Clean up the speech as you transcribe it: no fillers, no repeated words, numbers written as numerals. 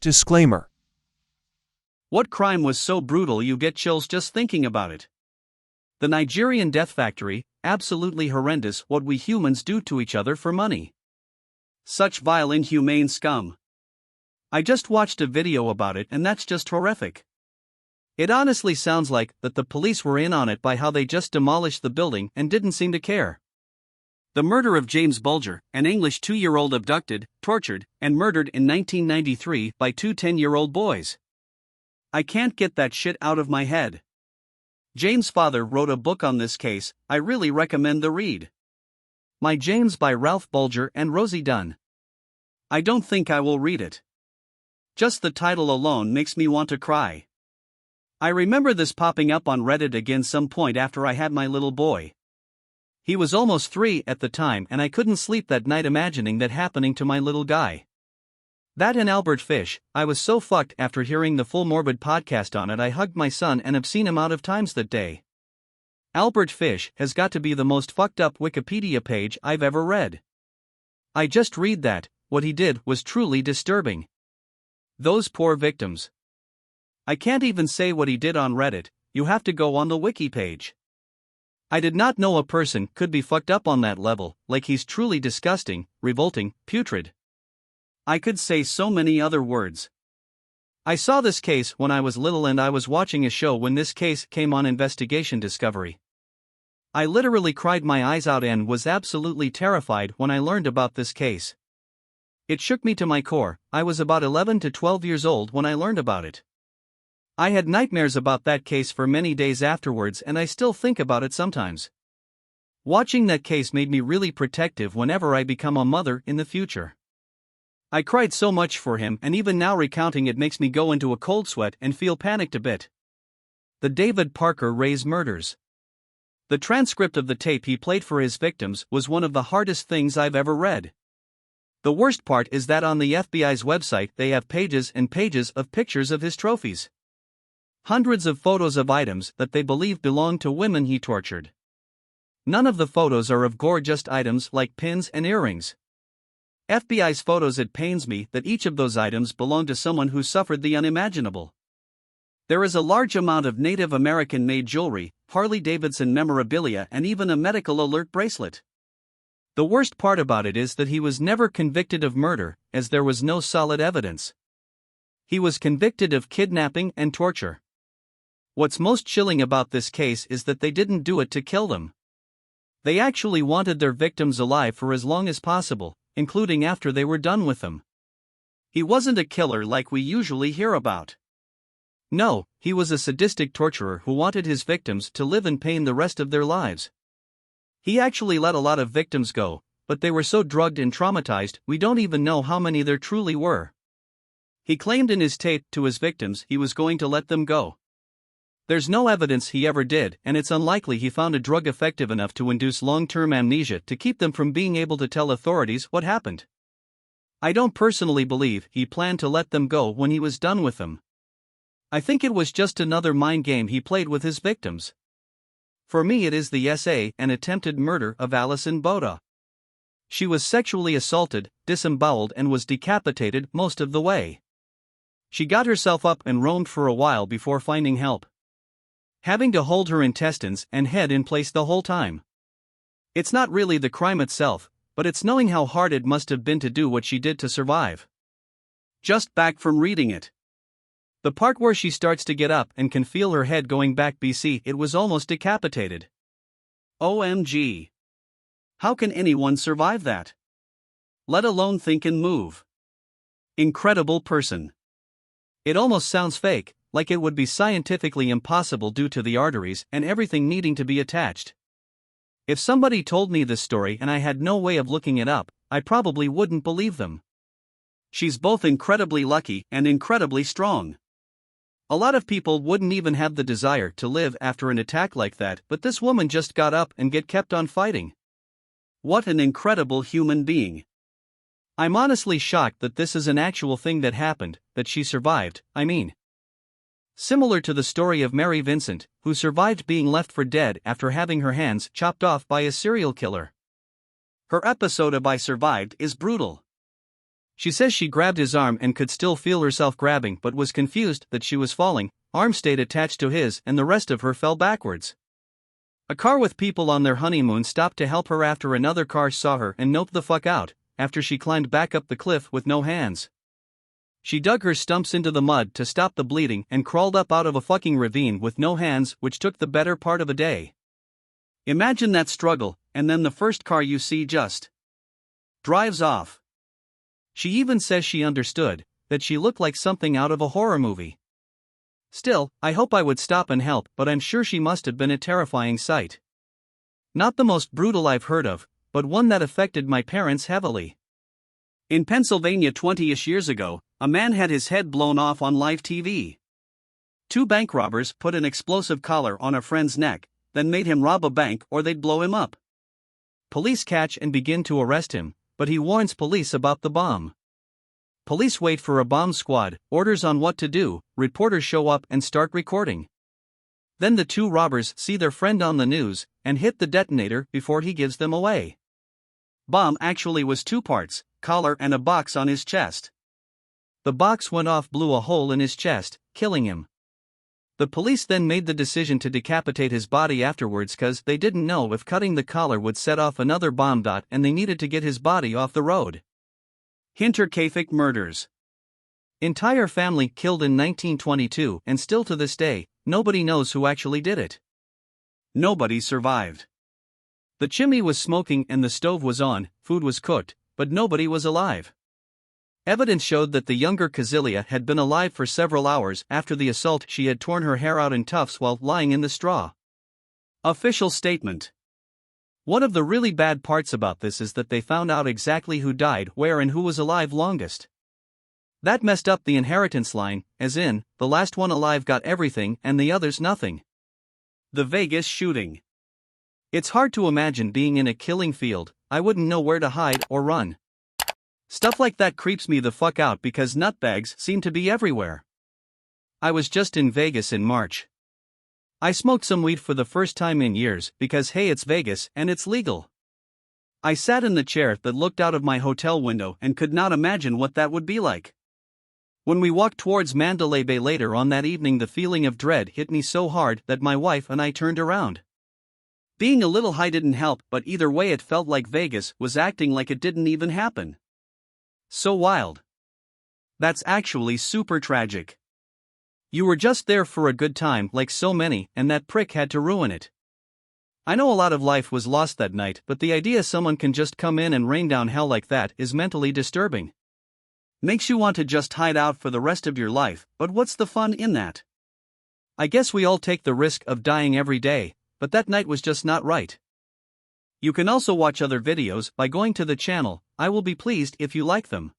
Disclaimer. What crime was so brutal you get chills just thinking about it? The Nigerian death factory, absolutely horrendous what we humans do to each other for money. Such vile inhumane scum. I just watched a video about it and that's just horrific. It honestly sounds like that the police were in on it by how they just demolished the building and didn't seem to care. The murder of James Bulger, an English 2-year-old abducted, tortured, and murdered in 1993 by two 10-year-old boys. I can't get that shit out of my head. James' father wrote a book on this case. I really recommend the read. My James by Ralph Bulger and Rosie Dunn. I don't think I will read it. Just the title alone makes me want to cry. I remember this popping up on Reddit again some point after I had my little boy. He was almost 3 at the time and I couldn't sleep that night imagining that happening to my little guy. That and Albert Fish. I was so fucked after hearing the full Morbid podcast on it. I hugged my son and obscene amount of times that day. Albert Fish has got to be the most fucked up Wikipedia page I've ever read. I just read that, what he did was truly disturbing. Those poor victims. I can't even say what he did on Reddit, you have to go on the wiki page. I did not know a person could be fucked up on that level, like he's truly disgusting, revolting, putrid. I could say so many other words. I saw this case when I was little and I was watching a show when this case came on Investigation Discovery. I literally cried my eyes out and was absolutely terrified when I learned about this case. It shook me to my core. I was about 11 to 12 years old when I learned about it. I had nightmares about that case for many days afterwards and I still think about it sometimes. Watching that case made me really protective whenever I become a mother in the future. I cried so much for him and even now recounting it makes me go into a cold sweat and feel panicked a bit. The David Parker Ray's murders. The transcript of the tape he played for his victims was one of the hardest things I've ever read. The worst part is that on the FBI's website they have pages and pages of pictures of his trophies. Hundreds of photos of items that they believe belonged to women he tortured. None of the photos are of gore-just items like pins and earrings. FBI's photos. It pains me that each of those items belong to someone who suffered the unimaginable. There is a large amount of Native American-made jewelry, Harley-Davidson memorabilia and even a medical alert bracelet. The worst part about it is that he was never convicted of murder, as there was no solid evidence. He was convicted of kidnapping and torture. What's most chilling about this case is that they didn't do it to kill them. They actually wanted their victims alive for as long as possible, including after they were done with them. He wasn't a killer like we usually hear about. No, he was a sadistic torturer who wanted his victims to live in pain the rest of their lives. He actually let a lot of victims go, but they were so drugged and traumatized we don't even know how many there truly were. He claimed in his tape to his victims he was going to let them go. There's no evidence he ever did, and it's unlikely he found a drug effective enough to induce long-term amnesia to keep them from being able to tell authorities what happened. I don't personally believe he planned to let them go when he was done with them. I think it was just another mind game he played with his victims. For me it is the essay and attempted murder of Alison Boda. She was sexually assaulted, disemboweled and was decapitated most of the way. She got herself up and roamed for a while before finding help, having to hold her intestines and head in place the whole time. It's not really the crime itself, but it's knowing how hard it must have been to do what she did to survive. Just back from reading it. The part where she starts to get up and can feel her head going back BC, it was almost decapitated. OMG. How can anyone survive that? Let alone think and move. Incredible person. It almost sounds fake, like it would be scientifically impossible due to the arteries and everything needing to be attached. If somebody told me this story and I had no way of looking it up, I probably wouldn't believe them. She's both incredibly lucky and incredibly strong. A lot of people wouldn't even have the desire to live after an attack like that, but this woman just got up and kept on fighting. What an incredible human being. I'm honestly shocked that this is an actual thing that happened, that she survived, I mean. Similar to the story of Mary Vincent, who survived being left for dead after having her hands chopped off by a serial killer. Her episode of I Survived is brutal. She says she grabbed his arm and could still feel herself grabbing but was confused that she was falling, arm stayed attached to his and the rest of her fell backwards. A car with people on their honeymoon stopped to help her after another car saw her and noped the fuck out, after she climbed back up the cliff with no hands. She dug her stumps into the mud to stop the bleeding and crawled up out of a fucking ravine with no hands, which took the better part of a day. Imagine that struggle, and then the first car you see just drives off. She even says she understood, that she looked like something out of a horror movie. Still, I hope I would stop and help, but I'm sure she must have been a terrifying sight. Not the most brutal I've heard of, but one that affected my parents heavily. In Pennsylvania 20-ish years ago, a man had his head blown off on live TV. Two bank robbers put an explosive collar on a friend's neck, then made him rob a bank or they'd blow him up. Police catch and begin to arrest him, but he warns police about the bomb. Police wait for a bomb squad, orders on what to do, reporters show up and start recording. Then the two robbers see their friend on the news, and hit the detonator before he gives them away. Bomb actually was two parts, collar and a box on his chest. The box went off, blew a hole in his chest, killing him. The police then made the decision to decapitate his body afterwards cause they didn't know if cutting the collar would set off another bomb. And they needed to get his body off the road. Hinterkaifeck murders. Entire family killed in 1922 and still to this day, nobody knows who actually did it. Nobody survived. The chimney was smoking and the stove was on, food was cooked, but nobody was alive. Evidence showed that the younger Kazilia had been alive for several hours after the assault. She had torn her hair out in tufts while lying in the straw. Official statement. One of the really bad parts about this is that they found out exactly who died where and who was alive longest. That messed up the inheritance line, as in, the last one alive got everything and the others nothing. The Vegas shooting. It's hard to imagine being in a killing field. I wouldn't know where to hide or run. Stuff like that creeps me the fuck out because nutbags seem to be everywhere. I was just in Vegas in March. I smoked some weed for the first time in years because hey, it's Vegas and it's legal. I sat in the chair that looked out of my hotel window and could not imagine what that would be like. When we walked towards Mandalay Bay later on that evening, the feeling of dread hit me so hard that my wife and I turned around. Being a little high didn't help, but either way it felt like Vegas was acting like it didn't even happen. So wild. That's actually super tragic. You were just there for a good time like so many, and that prick had to ruin it. I know a lot of life was lost that night, but the idea someone can just come in and rain down hell like that is mentally disturbing. Makes you want to just hide out for the rest of your life, but what's the fun in that? I guess we all take the risk of dying every day, but that night was just not right. You can also watch other videos by going to the channel. I will be pleased if you like them.